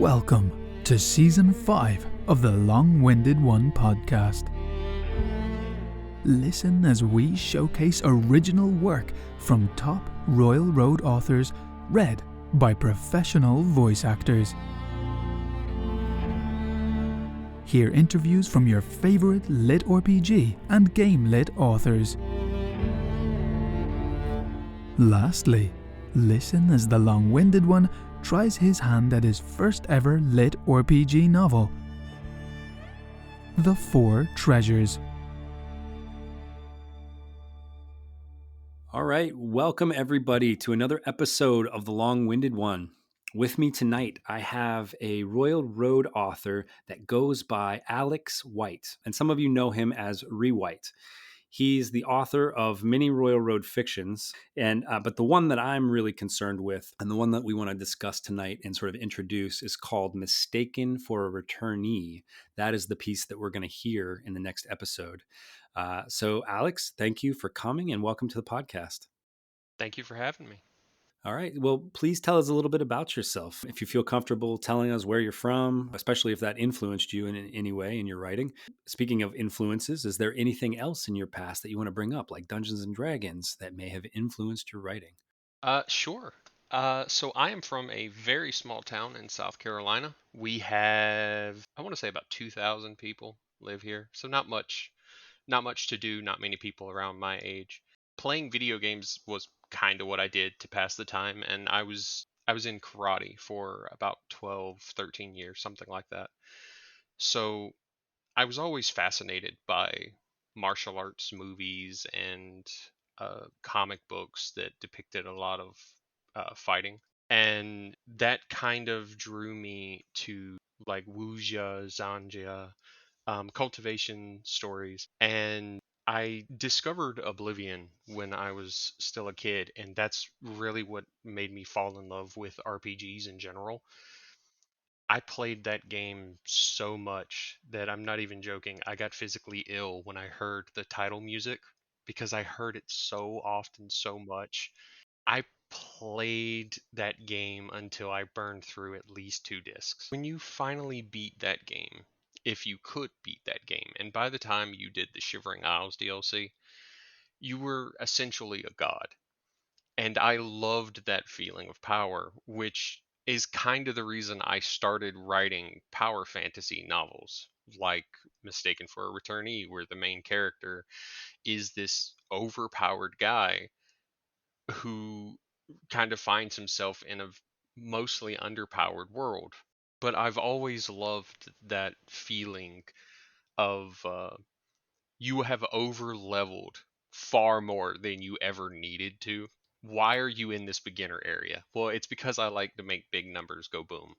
Welcome to Season 5 of the Long-Winded One podcast. Listen as we showcase original work from top Royal Road authors read by professional voice actors. Hear interviews from your favourite lit RPG and game lit authors. Lastly, listen as the Long-Winded One tries his hand at his first ever lit RPG novel, The Four Treasures. All right, welcome everybody to another episode of The Long-Winded One. With me tonight, I have a Royal Road author that goes by Alex Wight, and some of you know him as ReWight. He's the author of many Royal Road fictions, but the one that I'm really concerned with, and the one that we want to discuss tonight and sort of introduce, is called Mistaken for a Returnee. That is the piece that we're going to hear in the next episode. So, Alex, thank you for coming and welcome to the podcast. Thank you for having me. All right. Well, please tell us a little bit about yourself. If you feel comfortable telling us where you're from, especially if that influenced you in any way in your writing. Speaking of influences, is there anything else in your past that you want to bring up, like Dungeons and Dragons, that may have influenced your writing? Sure. So I am from a very small town in South Carolina. We have, I want to say about 2,000 people live here. So not much to do, not many people around my age. Playing video games was kind of what I did to pass the time, and I was in karate for about 12, 13 years, something like that. So I was always fascinated by martial arts movies and comic books that depicted a lot of fighting. And that kind of drew me to like wuxia, zanjia, cultivation stories. And I discovered Oblivion when I was still a kid, and that's really what made me fall in love with RPGs in general. I played that game so much that I'm not even joking. I got physically ill when I heard the title music because I heard it so often, so much. I played that game until I burned through at least 2 discs. When you finally beat that game, if you could beat that game, and by the time you did the Shivering Isles DLC, you were essentially a god. And I loved that feeling of power, which is kind of the reason I started writing power fantasy novels, like Mistaken for a Returnee, where the main character is this overpowered guy who kind of finds himself in a mostly underpowered world. But I've always loved that feeling of you have over leveled far more than you ever needed to. Why are you in this beginner area? Well, it's because I like to make big numbers go boom.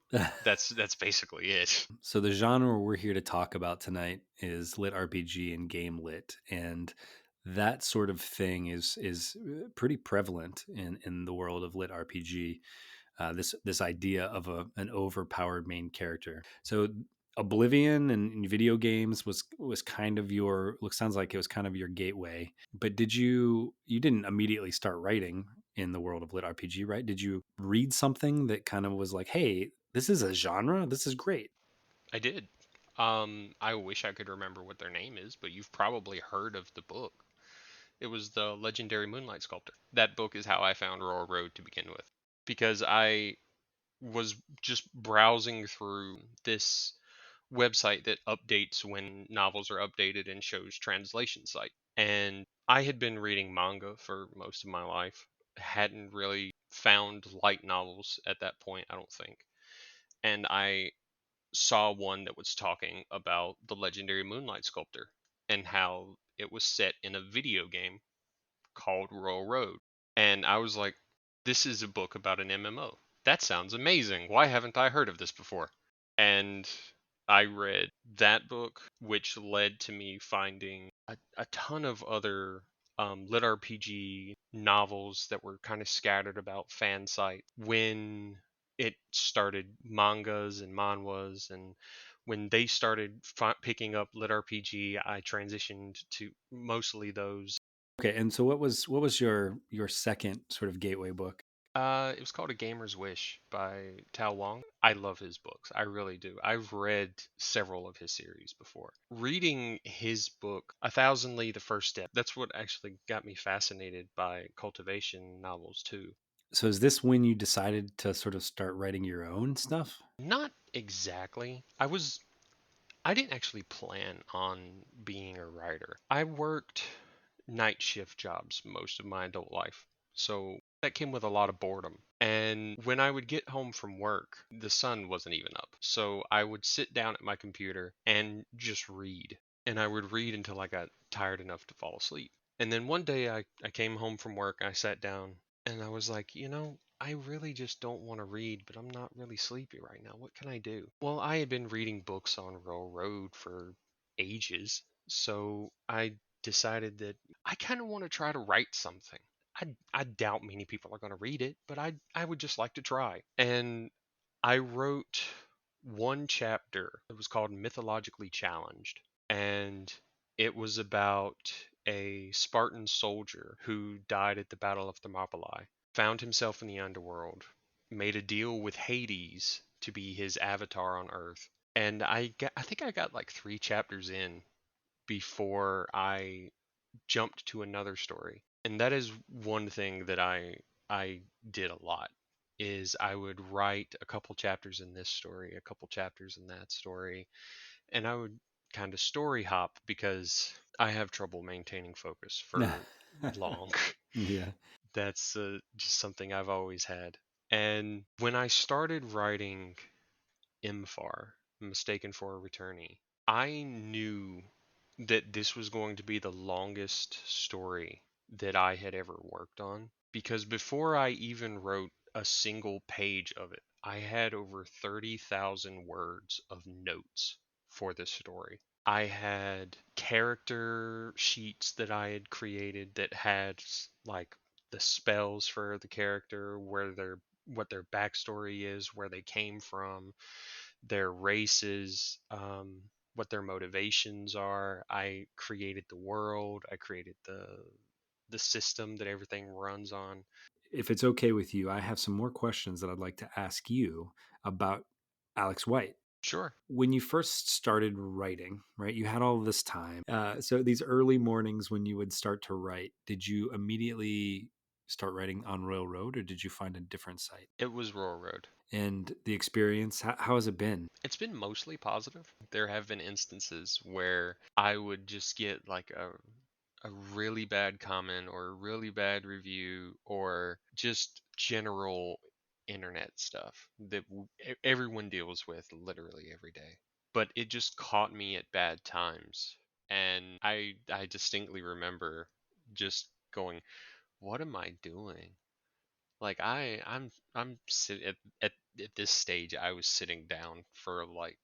That's basically it. So the genre we're here to talk about tonight is lit RPG and game lit, and that sort of thing is pretty prevalent in the world of lit RPG. This idea of an overpowered main character. So Oblivion and video games was kind of your look. Sounds like it was kind of your gateway. But you didn't immediately start writing in the world of lit RPG, right? Did you read something that kind of was like, hey, this is a genre. This is great. I did. I wish I could remember what their name is, but you've probably heard of the book. It was the legendary Moonlight Sculptor. That book is how I found Royal Road to begin with, because I was just browsing through this website that updates when novels are updated and shows translation site. And I had been reading manga for most of my life, hadn't really found light novels at that point, I don't think. And I saw one that was talking about the legendary Moonlight Sculptor and how it was set in a video game called Royal Road. And I was like, this is a book about an MMO. That sounds amazing. Why haven't I heard of this before? And I read that book, which led to me finding a ton of other lit RPG novels that were kind of scattered about fan sites. When it started mangas and manhwas, and when they started picking up lit RPG, I transitioned to mostly those. Okay, and so what was your second sort of gateway book? It was called A Gamer's Wish by Tao Wong. I love his books. I really do. I've read several of his series before. Reading his book, A Thousand Li, The First Step, that's what actually got me fascinated by cultivation novels too. So is this when you decided to sort of start writing your own stuff? Not exactly. I didn't actually plan on being a writer. I worked night shift jobs most of my adult life. So that came with a lot of boredom. And when I would get home from work, the sun wasn't even up. So I would sit down at my computer and just read. And I would read until I got tired enough to fall asleep. And then one day I came home from work, I sat down, and I was like, I really just don't want to read, but I'm not really sleepy right now. What can I do? Well, I had been reading books on Railroad for ages. So I decided that I kind of want to try to write something. I doubt many people are going to read it, but I would just like to try. And I wrote one chapter. It was called Mythologically Challenged. And it was about a Spartan soldier who died at the Battle of Thermopylae, found himself in the underworld, made a deal with Hades to be his avatar on Earth. And I think I got like 3 chapters in before I jumped to another story. And that is one thing that I did a lot is I would write a couple chapters in this story, a couple chapters in that story, and I would kind of story hop because I have trouble maintaining focus for long. Yeah. That's just something I've always had. And when I started writing MFAR, Mistaken for a Returnee, I knew that this was going to be the longest story that I had ever worked on because before I even wrote a single page of it, I had over 30,000 words of notes for this story. I had character sheets that I had created that had like the spells for the character, what their backstory is, where they came from, their races, what their motivations are. I created the world. I created the system that everything runs on. If it's okay with you, I have some more questions that I'd like to ask you about Alex White. Sure. When you first started writing, right, you had all this time. So these early mornings when you would start to write, did you immediately start writing on Royal Road or did you find a different site? It was Rural Road. And the experience, how has it been? It's been mostly positive. There have been instances where I would just get like a really bad comment or a really bad review or just general internet stuff that everyone deals with literally every day. But it just caught me at bad times. And I distinctly remember just going, what am I doing? Like I'm sitting at this stage I was sitting down for like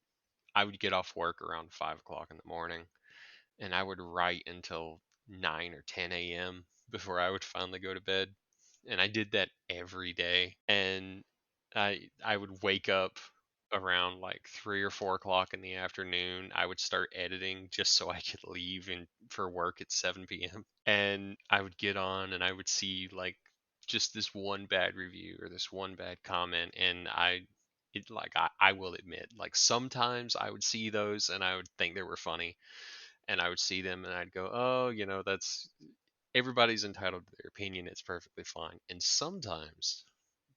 I would get off work around 5 o'clock in the morning and I would write until 9 or 10 a.m. before I would finally go to bed. And I did that every day. And I would wake up around like 3 or 4 o'clock in the afternoon. I would start editing just so I could leave and for work at 7 p.m. And I would get on and I would see like just this one bad review or this one bad comment, and I will admit, like sometimes I would see those and I would think they were funny, and I would see them and I'd go, oh, that's everybody's entitled to their opinion. It's perfectly fine. And sometimes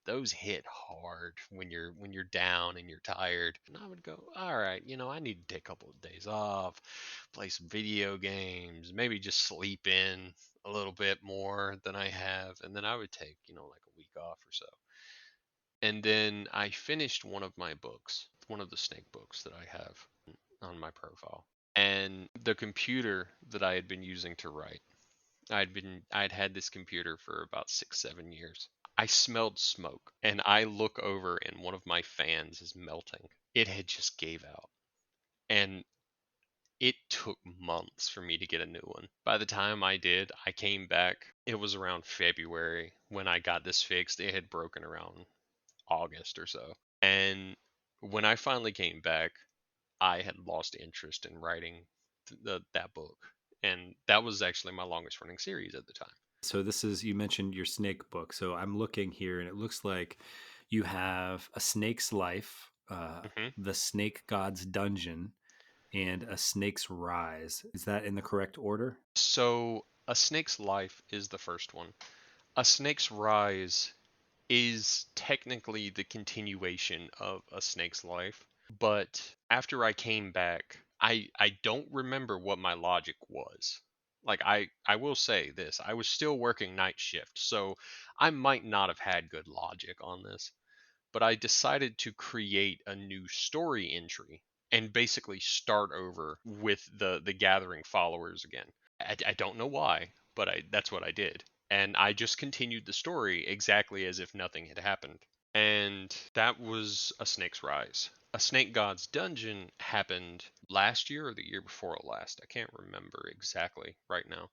those hit hard when you're down and you're tired. And I would go, all right, I need to take a couple of days off, play some video games, maybe just sleep in a little bit more than I have, and then I would take, like a week off or so. And then I finished one of my books, one of the snake books that I have on my profile. And the computer that I had been using to write, I'd had this computer for about 6, 7 years. I smelled smoke and I look over and one of my fans is melting. It had just gave out. And it took months for me to get a new one. By the time I did, I came back. It was around February when I got this fixed. It had broken around August or so. And when I finally came back, I had lost interest in writing that book. And that was actually my longest running series at the time. So this is, you mentioned your snake book. So I'm looking here and it looks like you have A Snake's Life, Hmm. The Snake God's Dungeon, and A Snake's Rise. Is that in the correct order? So, A Snake's Life is the first one. A Snake's Rise is technically the continuation of A Snake's Life, but after I came back, I don't remember what my logic was. Like I will say this, I was still working night shift, so I might not have had good logic on this, but I decided to create a new story entry and basically start over with the gathering followers again. I don't know why, but that's what I did. And I just continued the story exactly as if nothing had happened. And that was A Snake's Rise. A Snake God's Dungeon happened last year or the year before last. I can't remember exactly right now.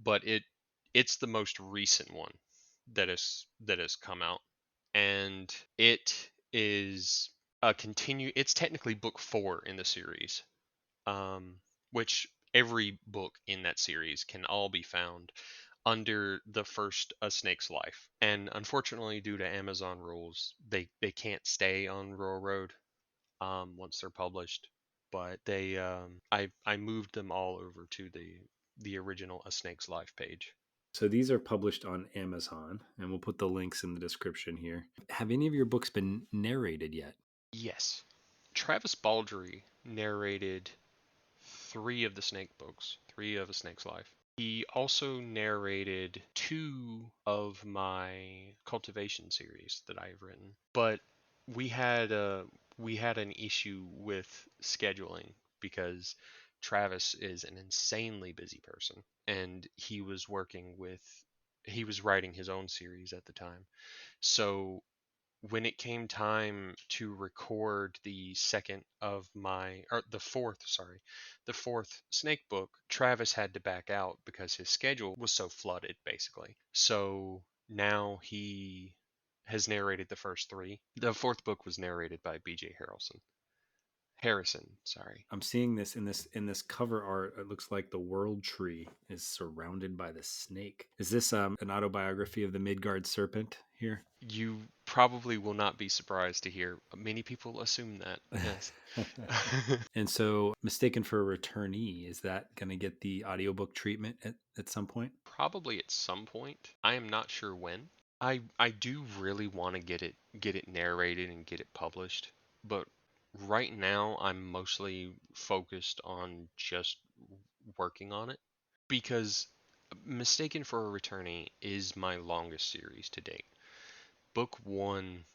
But it's the most recent one that has come out. And it is it's technically book 4 in the series, um, which every book in that series can all be found under the first A Snake's Life. And unfortunately, due to Amazon rules, they can't stay on Rural Road once they're published. But I moved them all over to the original A Snake's Life page. So these are published on Amazon, and we'll put the links in the description here. Have any of your books been narrated yet? Yes, Travis Baldree narrated 3 of A Snake's Life. He also narrated 2 of my cultivation series that I've written. But we had a we had an issue with scheduling because Travis is an insanely busy person and he was writing his own series at the time. So when it came time to record the second of my or the fourth sorry the fourth snake book, Travis had to back out because his schedule was so flooded basically. So now he has narrated the first 3. The fourth book was narrated by BJ Harrison, sorry. I'm seeing this in this cover art. It looks like the world tree is surrounded by the snake. Is this an autobiography of the Midgard serpent here? You probably will not be surprised to hear many people assume that, yes. And so, Mistaken for a Returnee, is that going to get the audiobook treatment at some point? Probably at some point. I am not sure when. I do really want to get it narrated and get it published, but right now I'm mostly focused on just working on it because Mistaken for a Returnee is my longest series to date. Book 1,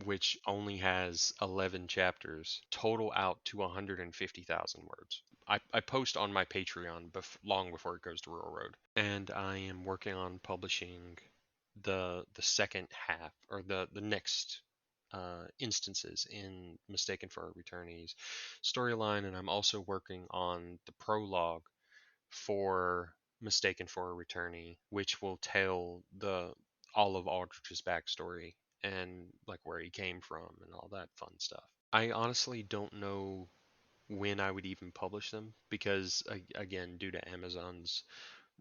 which only has 11 chapters, total out to 150,000 words. I post on my Patreon long before it goes to Rural Road, and I am working on publishing the second half or the next instances in Mistaken for a Returnee's storyline, and I'm also working on the prologue for Mistaken for a Returnee, which will tell the all of Aldrich's backstory and like where he came from and all that fun stuff. I honestly don't know when I would even publish them because again, due to Amazon's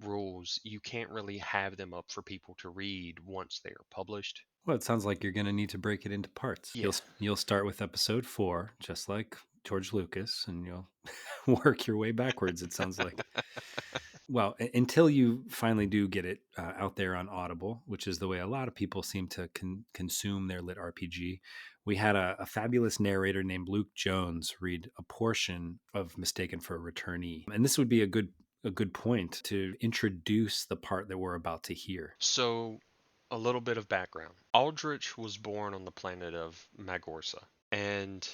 rules, you can't really have them up for people to read once they are published. Well, it sounds like you're going to need to break it into parts. Yeah. You'll start with episode 4, just like George Lucas, and you'll work your way backwards. It sounds like. Well, until you finally do get it out there on Audible, which is the way a lot of people seem to consume their lit RPG, we had a fabulous narrator named Luke Jones read a portion of Mistaken for a Returnee, and this would be a good point to introduce the part that we're about to hear. So, a little bit of background. Aldrich was born on the planet of Magorsa, and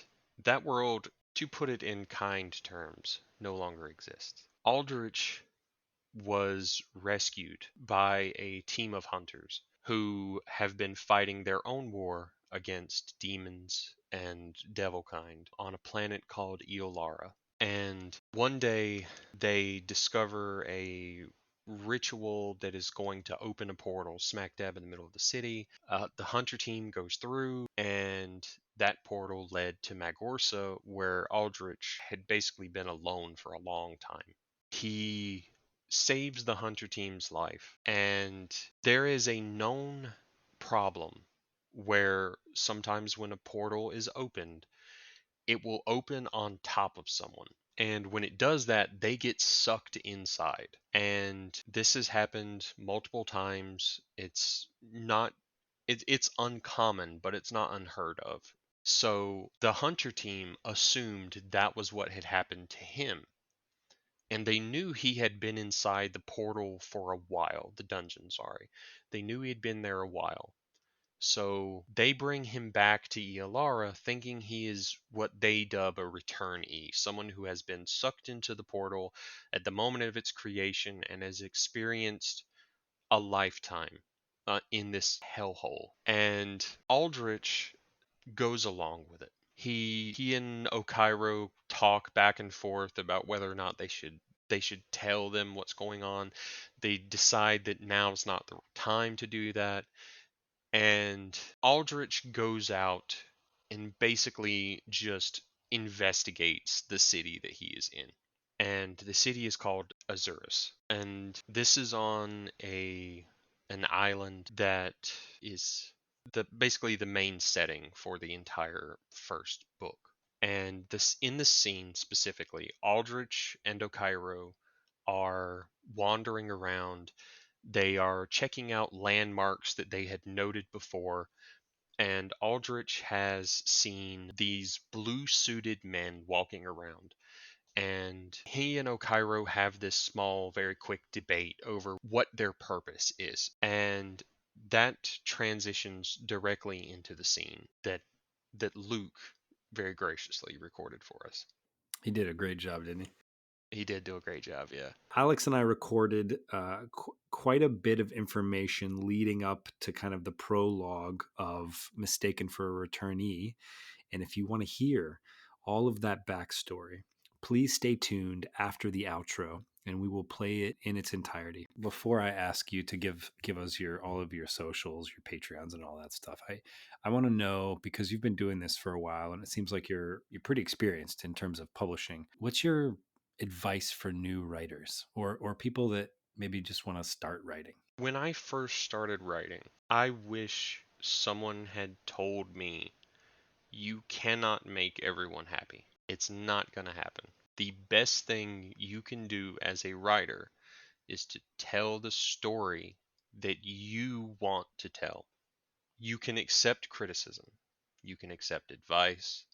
that world, to put it in kind terms, no longer exists. Aldrich was rescued by a team of hunters who have been fighting their own war against demons and devilkind on a planet called Eolara. And one day they discover a ritual that is going to open a portal smack dab in the middle of the city. The hunter team goes through, and that portal led to Magorsa, where Aldrich had basically been alone for a long time. He saves the hunter team's life. And there is a known problem where sometimes when a portal is opened, it will open on top of someone. And when it does that, they get sucked inside. And this has happened multiple times. It's uncommon, but it's not unheard of. So the hunter team assumed that was what had happened to him. And they knew he had been inside the portal for a while, the dungeon, sorry. They knew he had been there a while. So they bring him back to Ealara thinking he is what they dub a returnee, someone who has been sucked into the portal at the moment of its creation and has experienced a lifetime in this hellhole. And Aldrich goes along with it. He and Okairo talk back and forth about whether or not they should tell them what's going on. They decide that now's not the time to do that, and Aldrich goes out and basically just investigates the city that he is in. And the city is called Azurus. And this is on an island that is basically the main setting for the entire first book. And this in this scene specifically, Aldrich and Okairo are wandering around. They are checking out landmarks that they had noted before, and Aldrich has seen these blue suited men walking around. And he and Okairo have this small, very quick debate over what their purpose is. And that transitions directly into the scene that Luke very graciously recorded for us. He did a great job, didn't he? He did do a great job, yeah. Alex and I recorded quite a bit of information leading up to kind of the prologue of Mistaken for a Returnee. And if you want to hear all of that backstory, please stay tuned after the outro and we will play it in its entirety. Before I ask you to give us all of your socials, your Patreons and all that stuff, I want to know, because you've been doing this for a while and it seems like you're pretty experienced in terms of publishing. What's your advice for new writers or people that maybe just want to start writing? When I first started writing, I wish someone had told me you cannot make everyone happy. It's not going to happen. The best thing you can do as a writer is to tell the story that you want to tell. You can accept criticism, you can accept advice,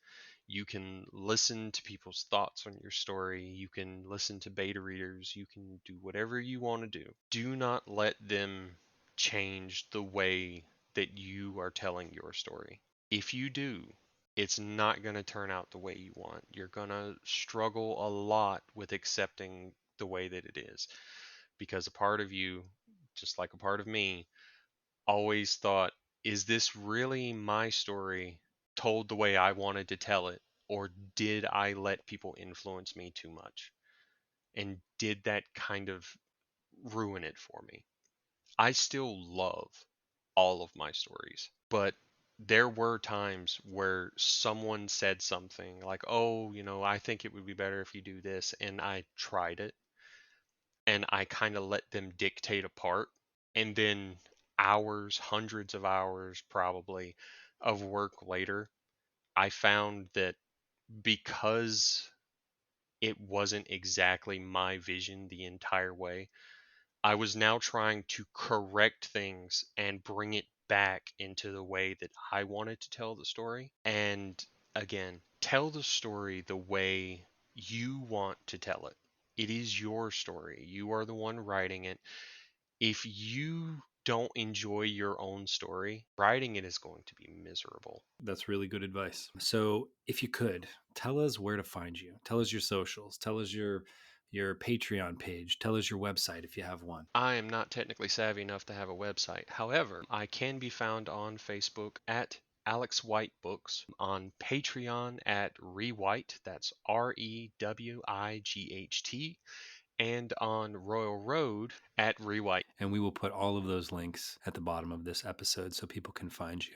you can listen to people's thoughts on your story, you can listen to beta readers, you can do whatever you want to do. Do not let them change the way that you are telling your story. If you do, it's not going to turn out the way you want. You're going to struggle a lot with accepting the way that it is, because a part of you, just like a part of me, always thought, is this really my story told the way I wanted to tell it? Or did I let people influence me too much? And did that kind of ruin it for me? I still love all of my stories, but there were times where someone said something like, oh, I think it would be better if you do this. And I tried it and I kind of let them dictate a part. And then hours, hundreds of hours probably of work later, I found that because it wasn't exactly my vision the entire way, I was now trying to correct things and bring it back into the way that I wanted to tell the story. And again, tell the story the way you want to tell it. It is your story. You are the one writing it. If you don't enjoy your own story, writing it is going to be miserable. That's really good advice. So if you could tell us where to find you, tell us your socials, tell us your Patreon page, tell us your website if you have one. I am not technically savvy enough to have a website. However, I can be found on Facebook at Alex Wight Books, on Patreon at ReWight, that's REWIGHT, and on Royal Road at ReWight. And we will put all of those links at the bottom of this episode so people can find you.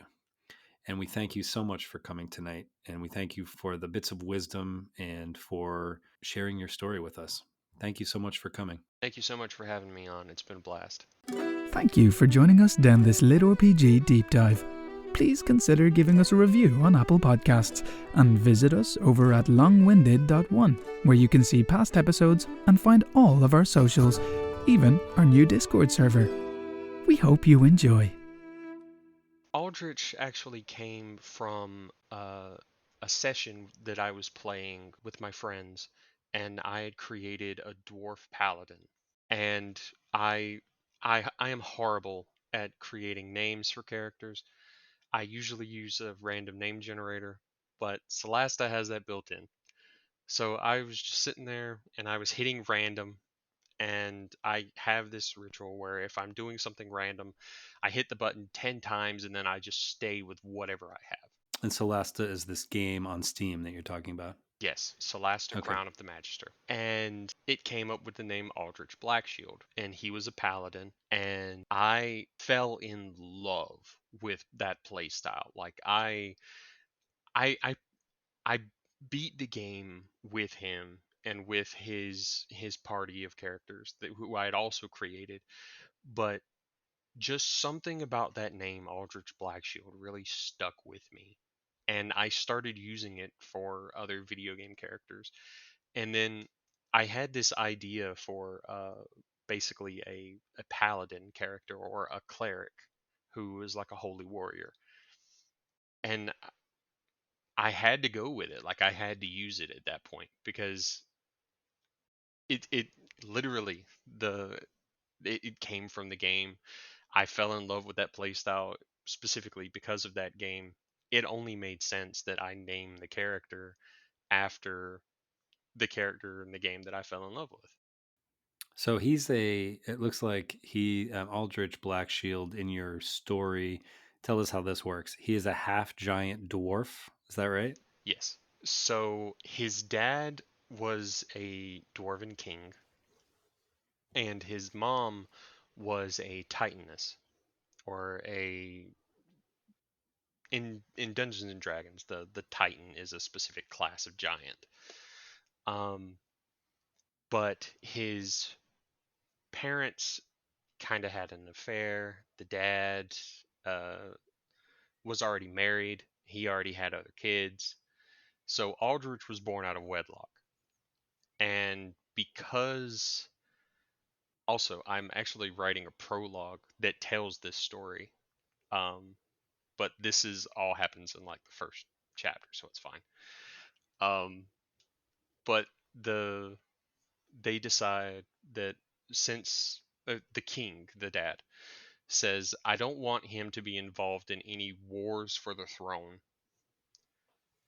And we thank you so much for coming tonight. And we thank you for the bits of wisdom and for sharing your story with us. Thank you so much for coming. Thank you so much for having me on. It's been a blast. Thank you for joining us down this Lit RPG deep dive. Please consider giving us a review on Apple Podcasts and visit us over at longwinded.one, where you can see past episodes and find all of our socials, even our new Discord server. We hope you enjoy. Aldrich actually came from a session that I was playing with my friends, and I had created a dwarf paladin. And I, I am horrible at creating names for characters. I usually use a random name generator, but Celasta has that built in. So I was just sitting there and I was hitting random, and I have this ritual where if I'm doing something random, I hit the button 10 times and then I just stay with whatever I have. And Celesta is this game on Steam that you're talking about. Yes, Celasta Okay. Crown of the Magister. And it came up with the name Aldrich Blackshield. And he was a paladin. And I fell in love with that playstyle. Like I I I beat the game with him and with his party of characters who I had also created. But just something about that name, Aldrich Blackshield, really stuck with me. And I started using it for other video game characters. And then I had this idea for basically a paladin character or a cleric who is like a holy warrior. And I had to go with it. Like I had to use it at that point because it literally it came from the game. I fell in love with that playstyle specifically because of that game. It only made sense that I name the character after the character in the game that I fell in love with. So it looks like Aldrich Blackshield in your story. Tell us how this works. He is a half giant dwarf. Is that right? Yes. So his dad was a dwarven king, and his mom was a titaness, or a in Dungeons and Dragons, the titan is a specific class of giant. Um, but his parents kind of had an affair. The dad uh, was already married. He already had other kids. So Aldrich was born out of wedlock. And because also I'm actually writing a prologue that tells this story. Um, but this is all happens in like the first chapter, so it's fine. Um, but the they decide that since the king, the dad, says, I don't want him to be involved in any wars for the throne.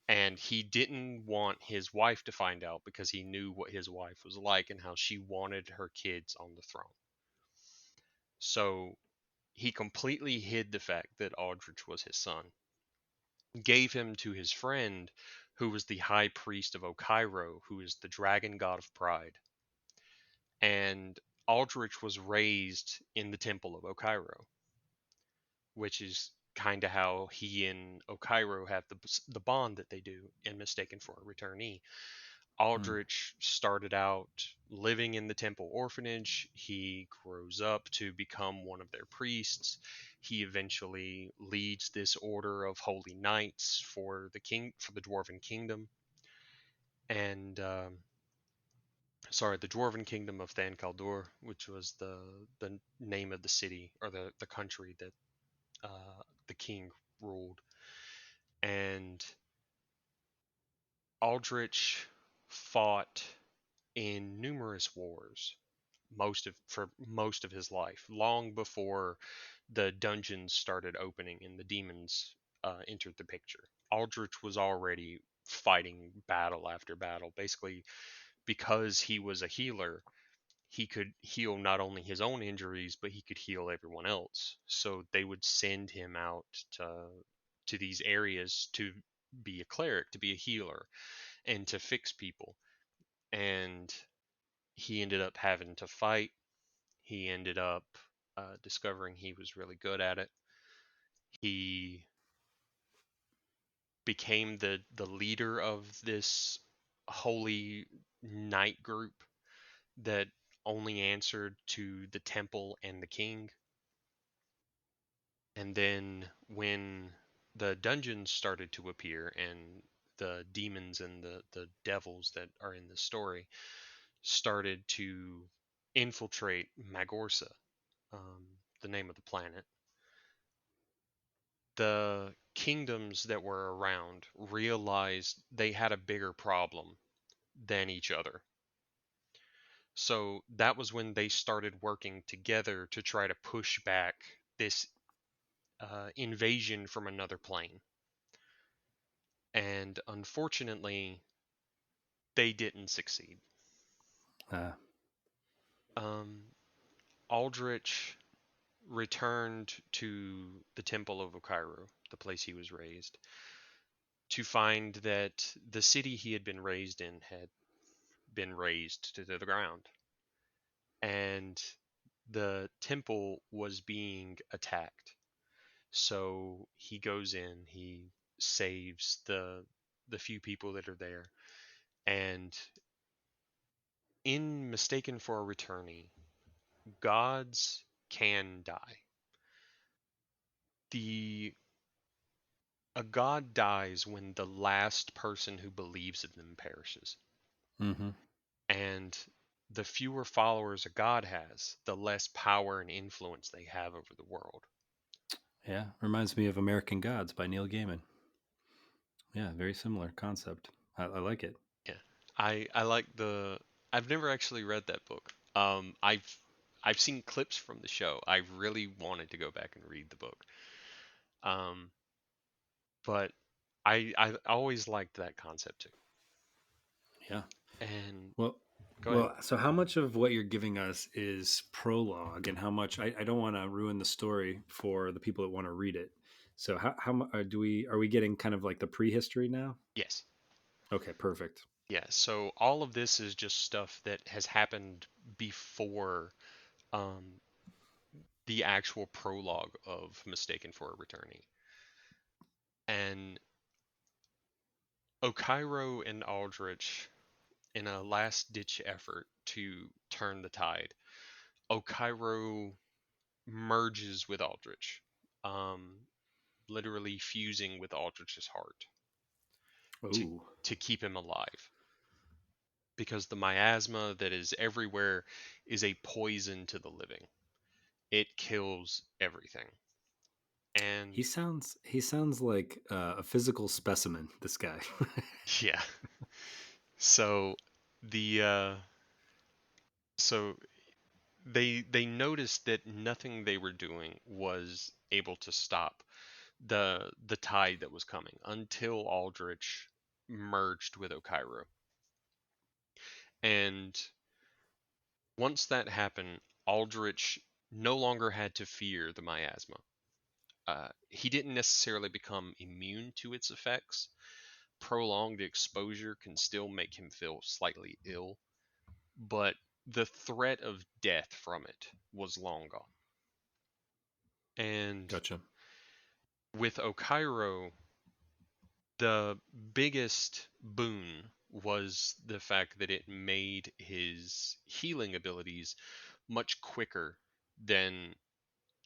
And he didn't want his wife to find out because he knew what his wife was like and how she wanted her kids on the throne. So he completely hid the fact that Aldrich was his son, gave him to his friend, who was the high priest of Okairo, who is the dragon god of pride. And Aldrich was raised in the temple of Okairo, which is kind of how he and Okairo have the bond that they do in Mistaken for a Returnee. Hmm. Aldrich started out living in the temple orphanage. He grows up to become one of their priests. He eventually leads this order of holy knights for the dwarven kingdom, and the dwarven kingdom of Than Kaldur, which was the name of the city or the country that the king ruled. And Aldrich fought in numerous wars for most of his life, long before the dungeons started opening and the demons entered the picture. Aldrich was already fighting battle after battle. Basically, because he was a healer, he could heal not only his own injuries, but he could heal everyone else. So they would send him out to these areas to be a cleric, to be a healer, and to fix people. And he ended up having to fight. He ended up discovering he was really good at it. He became the leader of this holy knight group, that only answered to the temple and the king. And then when the dungeons started to appear and the demons and the devils that are in the story started to infiltrate Magorsa, the name of the planet, the kingdoms that were around realized they had a bigger problem than each other. So that was when they started working together to try to push back this invasion from another plane. And unfortunately, they didn't succeed. Uh, Um, Aldrich returned to the Temple of Okairu, the place he was raised, to find that the city he had been raised in had been razed to the ground. And the temple was being attacked. So he goes in, he saves the few people that are there, and in Mistaken for a Returnee, gods can die. The A god dies when the last person who believes in them perishes. mm-hmm. And the fewer followers a god has, the less power and influence they have over the world. Yeah, reminds me of American Gods by Neil Gaiman. Yeah, very similar concept. I like it. Yeah. I like the I've never actually read that book. I've seen clips from the show. I really wanted to go back and read the book. Um but I always liked that concept too. Yeah. And Well, go ahead. so how much of what you're giving us is prologue, and how much I don't want to ruin the story for the people that want to read it. So do we are we getting kind of like the prehistory now? Yes. Okay, perfect. Yeah, so all of this is just stuff that has happened before um, the actual prologue of Mistaken for a Returnee. And Okairo and Aldrich, in a last ditch effort to turn the tide, Okairo merges with Aldrich, um, literally fusing with Aldrich's heart to, Oh, to keep him alive. Because the miasma that is everywhere is a poison to the living. It kills everything. And he sounds like a physical specimen. This guy. yeah, so the so they noticed that nothing they were doing was able to stop the tide that was coming until Aldrich merged with Okairo. And once that happened, Aldrich no longer had to fear the miasma. He didn't necessarily become immune to its effects. Prolonged exposure can still make him feel slightly ill, but the threat of death from it was long gone. And Gotcha. with Okairo, the biggest boon was the fact that it made his healing abilities much quicker than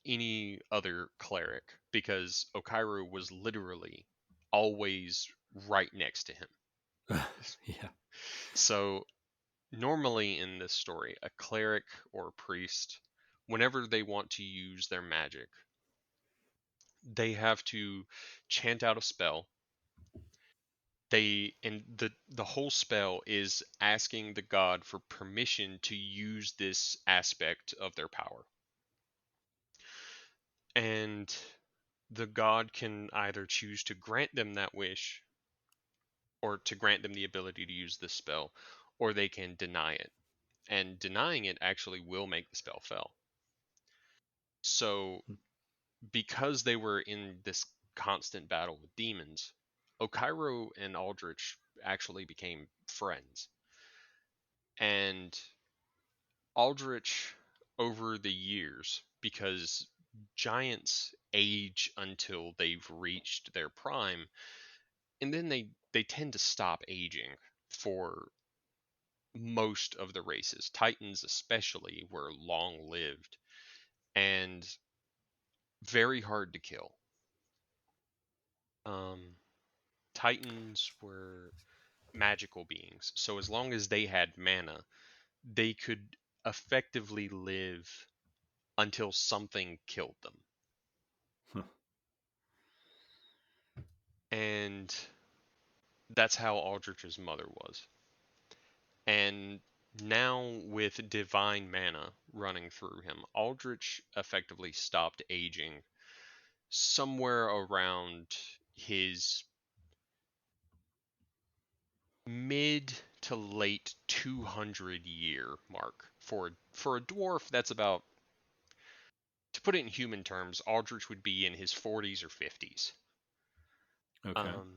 any other cleric because Okairo was literally always right next to him. Yeah. So normally in this story, a cleric or a priest, whenever they want to use their magic, they have to chant out a spell. The whole spell is asking the god for permission to use this aspect of their power. And the god can either choose to grant them that wish or to grant them the ability to use this spell, or they can deny it. And denying it actually will make the spell fail. So because they were in this constant battle with demons, Okairo and Aldrich actually became friends. And Aldrich, over the years, because giants age until they've reached their prime, and then they tend to stop aging for most of the races. Titans especially were long lived and very hard to kill. Um, Titans were magical beings, so as long as they had mana, they could effectively live until something killed them. Huh. And that's how Aldrich's mother was. And now with divine mana running through him, Aldrich effectively stopped aging somewhere around his mid to late 200 year mark. For a dwarf, that's about, to put it in human terms, Aldrich would be in his 40s or 50s. Okay. Um,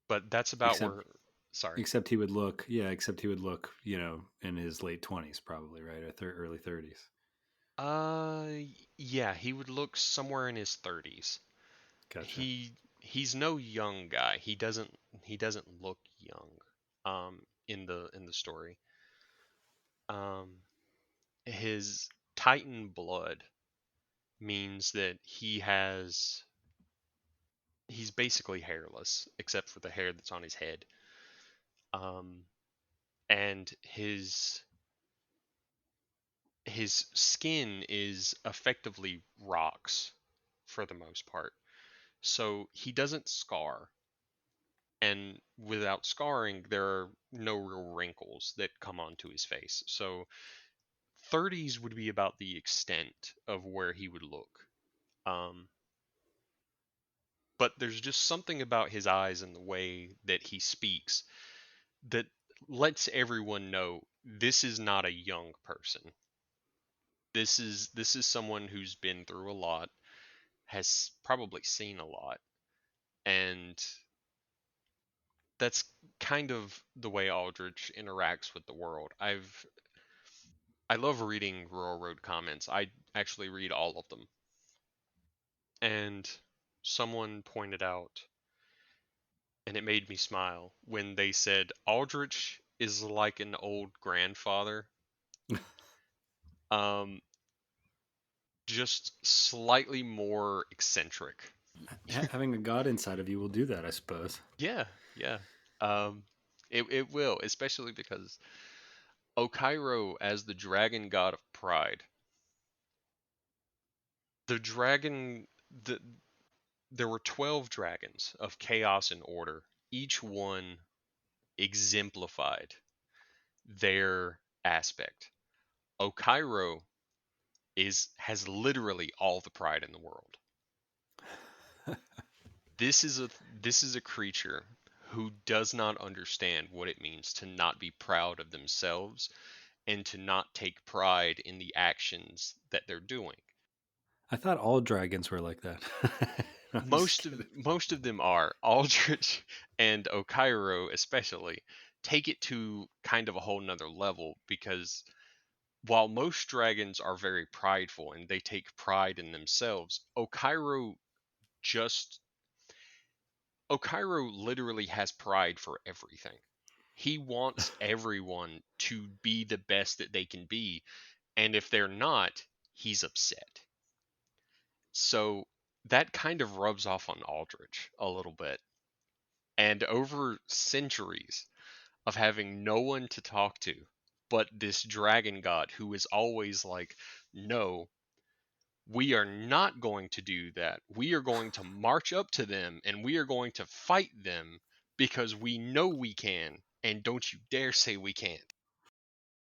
but that's about Except where. Sorry. except he would look, yeah, except he would look, in his late 20s probably, right? Or early 30s. Uh, yeah, he would look somewhere in his 30s. Gotcha. He's no young guy. He doesn't look young. In the story. Um, his Titan blood means that he's basically hairless except for the hair that's on his head. Um, and his skin is effectively rocks for the most part. So he doesn't scar. And without scarring, there are no real wrinkles that come onto his face. So 30s would be about the extent of where he would look. Um, but there's just something about his eyes and the way that he speaks that lets everyone know this is not a young person. This is someone who's been through a lot, has probably seen a lot, and that's kind of the way Aldrich interacts with the world. I love reading Rural Road comments. I actually read all of them. And someone pointed out, and it made me smile, when they said Aldrich is like an old grandfather. Um, just slightly more eccentric. Having a god inside of you will do that, I suppose. Yeah, yeah. Um, it will, especially because Okairo as the dragon god of pride. The dragon the There were 12 dragons of chaos and order. Each one exemplified their aspect. Okairo has literally all the pride in the world. This is a creature who does not understand what it means to not be proud of themselves and to not take pride in the actions that they're doing. I thought all dragons were like that. I'm just Most of kidding. most of them are. Aldrich and Okairo especially take it to kind of a whole nother level because while most dragons are very prideful and they take pride in themselves, just Okairo literally has pride for everything. He wants everyone to be the best that they can be, and if they're not, he's upset. So that kind of rubs off on Aldrich a little bit. And over centuries of having no one to talk to but this dragon god who is always like, no, we are not going to do that. We are going to march up to them and we are going to fight them because we know we can. And don't you dare say we can't.